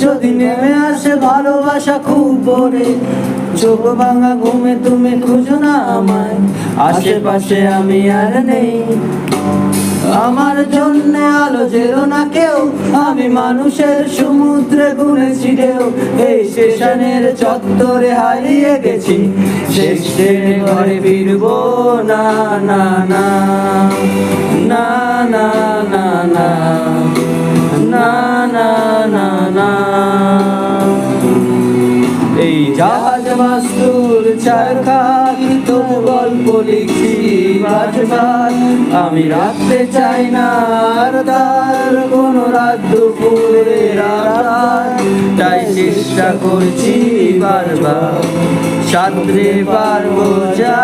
যদি নেমে আসে ভালোবাসা খুব ভোরে, চোখ ভাঙা ঘুমে তুমি খুঁজো না আমায়, আশেপাশে আমি আর নেই। আমার জন্য আলো জেলো না কেউ, আমি মানুষের সমুদ্রে ঘুরেছি ঢেউ। এই স্টেশনের চত্বরে হারিয়ে গেছি, শেষ ট্রেনে ঘরে ফিরবো না না না না না না না না না না না। এই জাহাজ মাস্তুর চারখান তবু গল্প লিখছি বারবার। আমি রাখতে চাই না আর তার কোনো রাত দুপুরে রাত, তাই চেষ্টা করছি বারবার সাঁতরে পারবো যা।